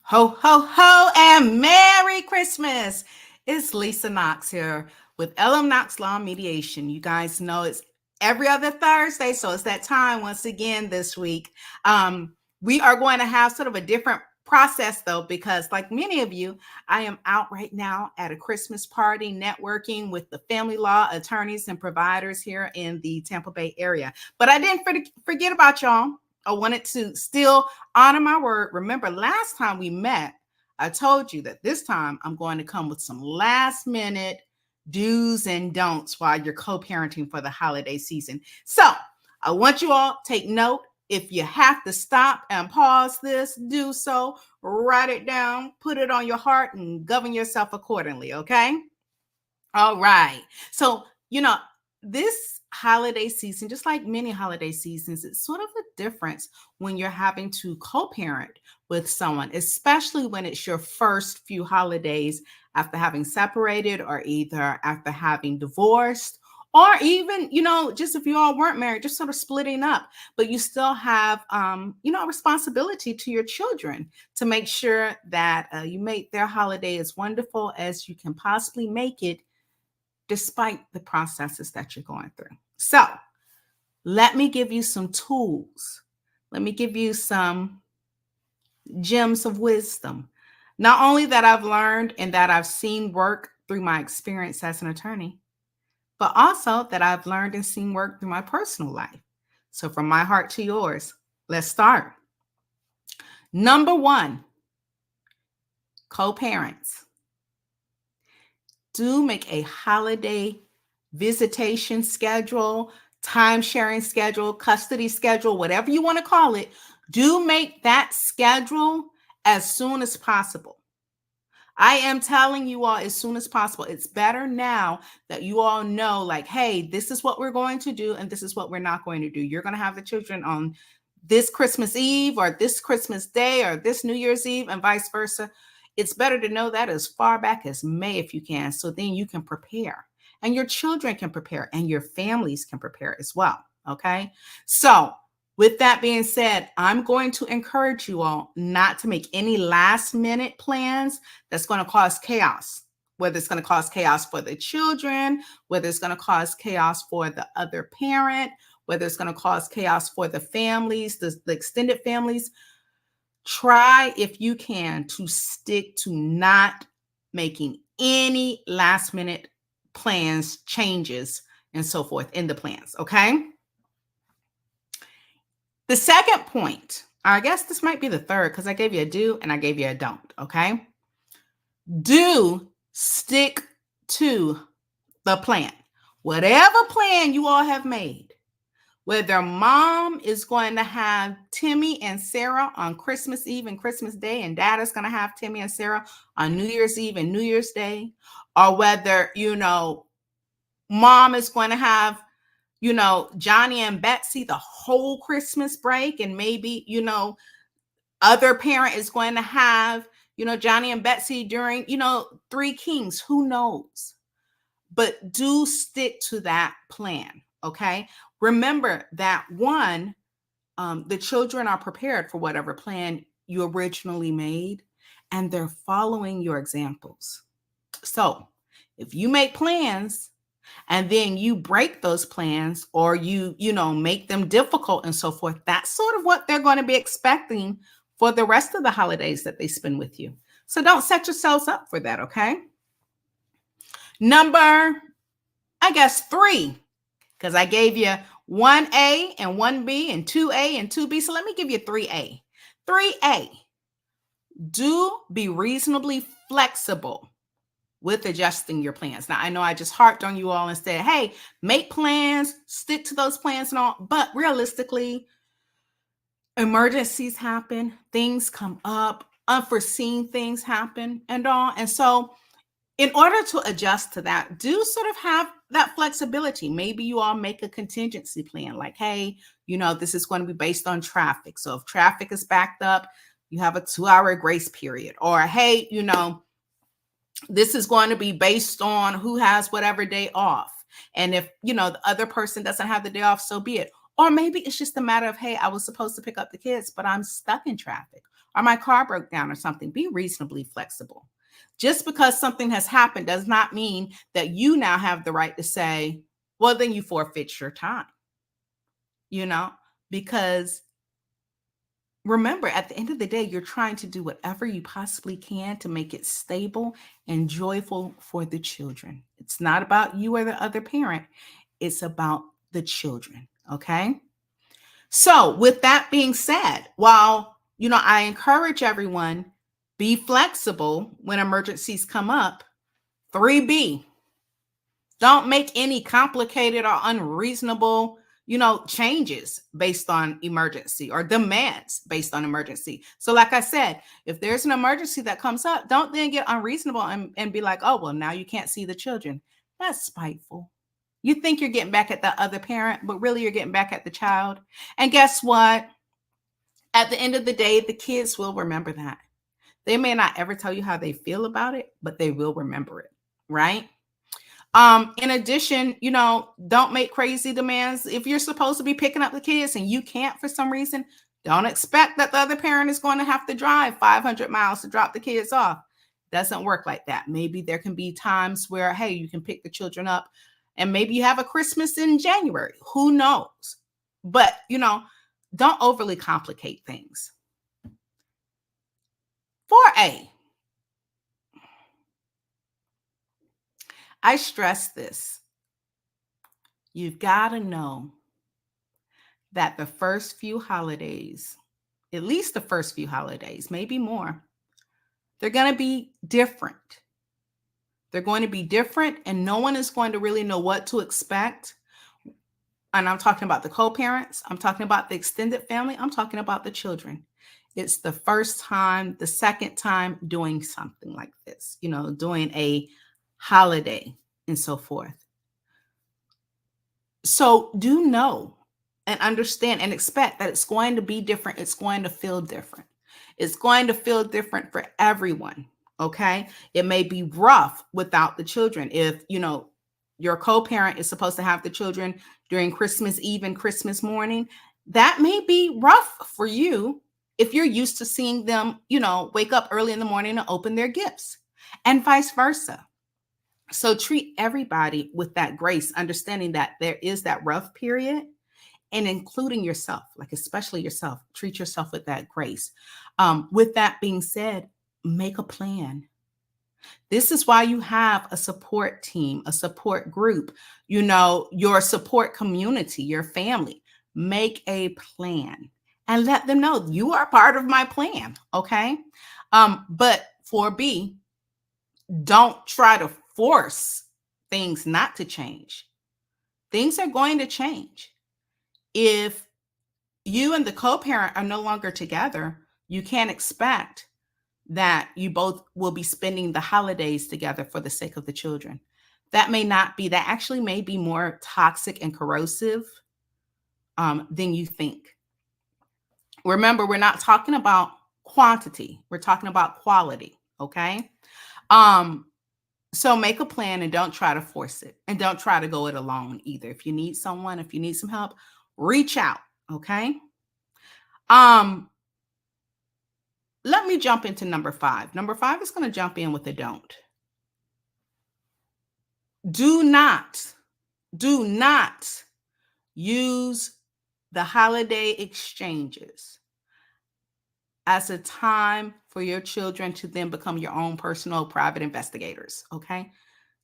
Ho, ho, ho, and Merry Christmas. It's Lisa Knox here with LM Knox Law Mediation. You guys know it's every other Thursday, so it's that time once again this week. We are going to have sort of a different process though, because like many of you, I am out right now at a Christmas party networking with the family law attorneys and providers here in the Tampa Bay area. But I didn't forget about y'all. I wanted to still honor my word. Remember, last time we met, I told you that this time I'm going to come with some last minute do's and don'ts while you're co-parenting for the holiday season. So I want you all to take note. If you have to stop and pause this, do so. Write it down, put it on your heart, and govern yourself accordingly, okay? All right. So, this holiday season, just like many holiday seasons, it's sort of a difference when you're having to co-parent with someone, especially when it's your first few holidays after having separated or either after having divorced or even, just if you all weren't married, just sort of splitting up, but you still have, a responsibility to your children to make sure that you make their holiday as wonderful as you can possibly make it despite the processes that you're going through. So let me give you some tools. Let me give you some gems of wisdom, not only that I've learned and that I've seen work through my experience as an attorney, but also that I've learned and seen work through my personal life. So from my heart to yours, let's start. Number one, co-parents. Do make a holiday visitation schedule, time sharing schedule, custody schedule, whatever you want to call it. Do make that schedule as soon as possible. I am telling you all as soon as possible. It's better now that you all know, like, hey, this is what we're going to do and this is what we're not going to do. You're going to have the children on this Christmas Eve or this Christmas Day or this New Year's Eve and vice versa. It's better to know that as far back as May if you can, so then you can prepare and your children can prepare and your families can prepare as well, okay? So with that being said, I'm going to encourage you all not to make any last minute plans that's going to cause chaos, whether it's going to cause chaos for the children, whether it's going to cause chaos for the other parent, whether it's going to cause chaos for the families, the extended families. Try, if you can, to stick to not making any last minute plans, changes, and so forth in the plans, okay? The second point, I guess this might be the third because I gave you a do and I gave you a don't, okay? Do stick to the plan. Whatever plan you all have made, whether mom is going to have Timmy and Sarah on Christmas Eve and Christmas Day, and dad is going to have Timmy and Sarah on New Year's Eve and New Year's Day, or whether, mom is going to have, Johnny and Betsy the whole Christmas break, and maybe, other parent is going to have, Johnny and Betsy during, Three Kings, who knows? But do stick to that plan, okay? Remember that one, the children are prepared for whatever plan you originally made, and they're following your examples. So if you make plans and then you break those plans or you make them difficult and so forth, that's sort of what they're going to be expecting for the rest of the holidays that they spend with you. So don't set yourselves up for that, okay? Number, I guess 3, because I gave you 1A and 1B and 2A and 2B. So let me give you 3A. 3A, do be reasonably flexible with adjusting your plans. Now, I know I just harped on you all and said, hey, make plans, stick to those plans and all, but realistically, emergencies happen, things come up, unforeseen things happen and all. And so in order to adjust to that, do sort of have that flexibility. Maybe you all make a contingency plan like, hey, this is going to be based on traffic. So if traffic is backed up, you have a 2-hour grace period. Or, hey, this is going to be based on who has whatever day off. And if, the other person doesn't have the day off, so be it. Or maybe it's just a matter of, hey, I was supposed to pick up the kids, but I'm stuck in traffic or my car broke down or something. Be reasonably flexible. Just because something has happened does not mean that you now have the right to say, well, then you forfeit your time, you know, because remember, at the end of the day, you're trying to do whatever you possibly can to make it stable and joyful for the children. It's not about you or the other parent, it's about the children. Okay. So, with that being said, while I encourage everyone be flexible when emergencies come up, 3B, don't make any complicated or unreasonable, changes based on emergency or demands based on emergency. So, like I said, if there's an emergency that comes up, don't then get unreasonable and be like, oh, well, now you can't see the children. That's spiteful. You think you're getting back at the other parent, but really you're getting back at the child. And guess what? At the end of the day, the kids will remember that. They may not ever tell you how they feel about it, but they will remember it, right? In addition, don't make crazy demands. If you're supposed to be picking up the kids and you can't for some reason, don't expect that the other parent is going to have to drive 500 miles to drop the kids off. Doesn't work like that. Maybe there can be times where, hey, you can pick the children up and maybe you have a Christmas in January. Who knows? But, don't overly complicate things. 4A. I stress this. You've got to know that the first few holidays, at least the first few holidays, maybe more, they're going to be different. They're going to be different, and no one is going to really know what to expect. And I'm talking about the co-parents. I'm talking about the extended family. I'm talking about the children. It's the first time, the second time doing something like this, doing a holiday and so forth. So do know and understand and expect that it's going to be different. It's going to feel different. It's going to feel different for everyone. Okay. It may be rough without the children. If, your co-parent is supposed to have the children during Christmas Eve and Christmas morning, that may be rough for you if you're used to seeing them, wake up early in the morning and open their gifts, and vice versa. So treat everybody with that grace, understanding that there is that rough period, and including yourself, like especially yourself. Treat yourself with that grace. With that being said, make a plan. This is why you have a support team, a support group, your support community, your family. Make a plan and let them know you are part of my plan. Okay. But 4B, don't try to force things not to change. Things are going to change. If you and the co-parent are no longer together, you can't expect that you both will be spending the holidays together for the sake of the children. That actually may be more toxic and corrosive than you think. Remember, we're not talking about quantity. We're talking about quality. Okay. So make a plan and don't try to force it, and don't try to go it alone either. If you need someone, if you need some help, reach out. Okay. Let me jump into number 5. Number 5 is going to jump in with a don't. Do not use the holiday exchanges as a time for your children to then become your own personal private investigators. Okay.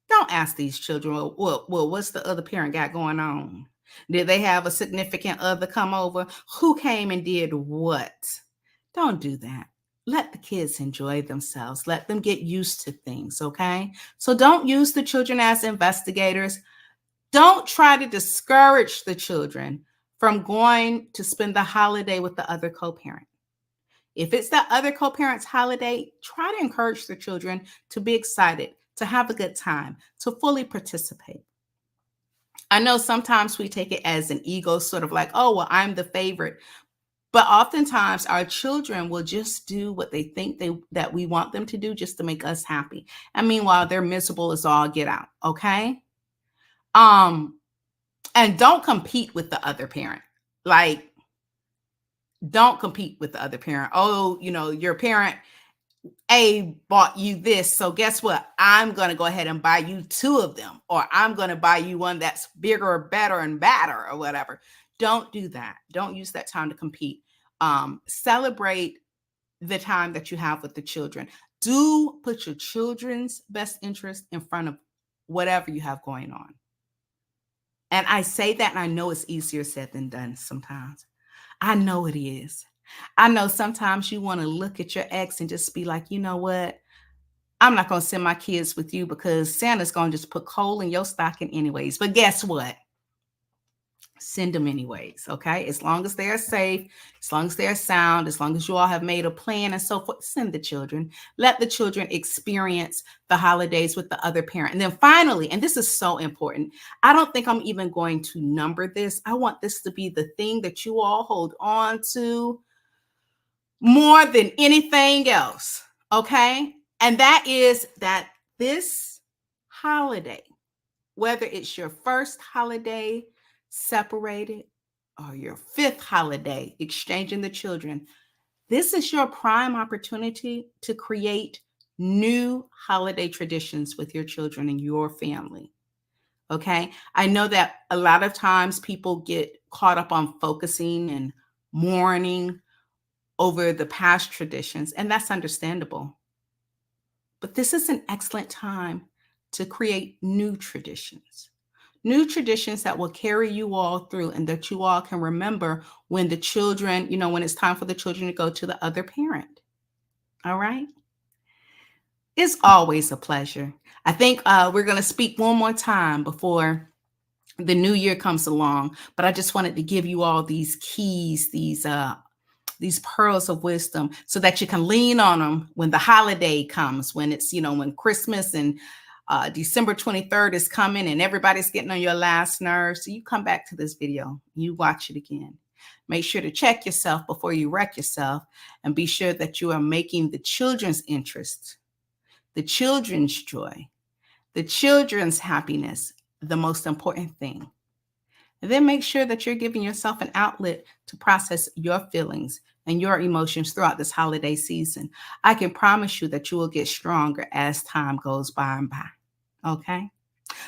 Don't ask these children, well, what's the other parent got going on? Did they have a significant other come over? Who came and did what? Don't do that. Let the kids enjoy themselves. Let them get used to things, okay? So don't use the children as investigators. Don't try to discourage the children from going to spend the holiday with the other co-parent. If it's the other co-parent's holiday, try to encourage the children to be excited, to have a good time, to fully participate. I know sometimes we take it as an ego, sort of like, oh, well, I'm the favorite. But oftentimes our children will just do what they think that we want them to do just to make us happy. And meanwhile, they're miserable as all get out. Okay. And don't compete with the other parent. Like, don't compete with the other parent. Oh, your parent A bought you this. So guess what? I'm going to go ahead and buy you 2 of them, or I'm going to buy you one that's bigger or better and badder or whatever. Don't do that. Don't use that time to compete. Celebrate the time that you have with the children. Do put your children's best interest in front of whatever you have going on. And I say that, and I know it's easier said than done sometimes. I know it is. I know sometimes you want to look at your ex and just be like, you know what? I'm not going to send my kids with you because Santa's going to just put coal in your stocking anyways. But guess what? Send them anyways, okay? As long as they're safe, as long as they're sound, as long as you all have made a plan and so forth, send the children. Let the children experience the holidays with the other parent. And then finally, and this is so important, I don't think I'm even going to number this. I want this to be the thing that you all hold on to more than anything else, okay? And that is that this holiday, whether it's your first holiday separated or your 5th holiday exchanging the children, this is your prime opportunity to create new holiday traditions with your children and your family. Okay. I know that a lot of times people get caught up on focusing and mourning over the past traditions, and that's understandable. But this is an excellent time to create new traditions. New traditions that will carry you all through and that you all can remember when the children, when it's time for the children to go to the other parent. All right. It's always a pleasure. I think we're going to speak one more time before the new year comes along, but I just wanted to give you all these keys, these pearls of wisdom so that you can lean on them when the holiday comes, when it's, when Christmas and December 23rd is coming and everybody's getting on your last nerve. So you come back to this video, you watch it again. Make sure to check yourself before you wreck yourself, and be sure that you are making the children's interest, the children's joy, the children's happiness the most important thing. And then make sure that you're giving yourself an outlet to process your feelings and your emotions throughout this holiday season. I can promise you that you will get stronger as time goes by and by. Okay?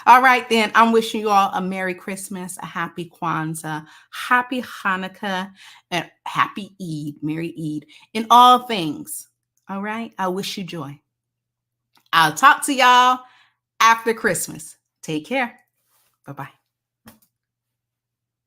All right, then. I'm wishing you all a Merry Christmas, a Happy Kwanzaa, Happy Hanukkah, and Happy Eid, Merry Eid, in all things. All right? I wish you joy. I'll talk to y'all after Christmas. Take care. Bye-bye.